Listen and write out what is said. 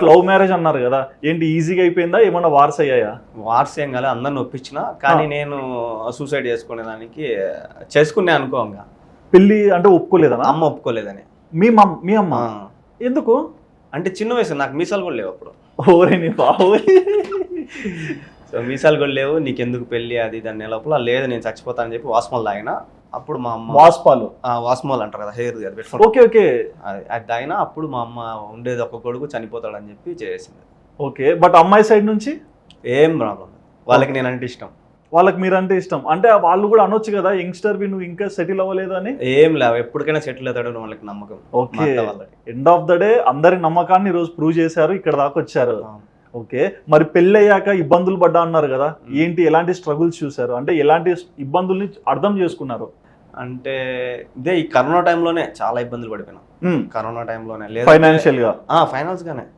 Love marriage అన్నారు కదా, ఏంటి ఈజీగా అయిపోయిందా, ఏమన్నా వార్స్ అయ్యాయా? వార్స్ ఏం కాలే, అందరిని ఒప్పించిన, కానీ నేను సూసైడ్ చేసుకునేదానికి చేసుకునే అనుకోంగా. పెళ్లి అంటే ఒప్పుకోలేదనా? అమ్మ ఒప్పుకోలేదని. మీ అమ్మ ఎందుకు? అంటే చిన్న వయసు, నాకు మీసాలు కూడా లేవు అప్పుడు. ఓరే నీ బాబోయ్. సో మీసాలు కూడా లేవు, నీకెందుకు పెళ్ళి అది దాని లోపల, లేదు నేను చచ్చిపోతానని చెప్పి వాస్మాల్ తాగిన. అప్పుడు మా అమ్మ వాస్మాల్ అంటారు కదా, హెయిర్ పెట్టుకుంటారు. Okay okay. అది తాగినా అప్పుడు మా అమ్మ ఉండేది ఒక కొడుకు చనిపోతాడని చెప్పి చేసింది. ఓకే, బట్ అమ్మాయి సైడ్ నుంచి ఏం ప్రాబ్లం, వాళ్ళకి నేనంటే ఇష్టం. వాళ్ళకి మీరంటే ఇష్టం అంటే వాళ్ళు కూడా అనొచ్చు కదా, యంగ్స్టర్ వి నువ్వు ఇంకా సెటిల్ అవ్వలేదు అని. ఏం లేవు, ఎప్పటికైనా సెటిల్ అవుతాడు వాళ్ళకి నమ్మకం. Okay, end of the day అందరి నమ్మకాన్ని ఈ రోజు ప్రూవ్ చేశారు, ఇక్కడ దాకా వచ్చారు. ఓకే, మరి పెళ్ళి అయ్యాక ఇబ్బందులు పడ్డా అన్నారు కదా, ఏంటి ఎలాంటి స్ట్రగుల్స్ చూసారు, అంటే ఎలాంటి ఇబ్బందుల్ని అర్థం చేసుకున్నారు? అంటే ఇదే ఈ కరోనా టైంలోనే చాలా ఇబ్బందులు పడిపోయినా. కరోనా టైంలోనే ఫైనాన్షియల్ గానే.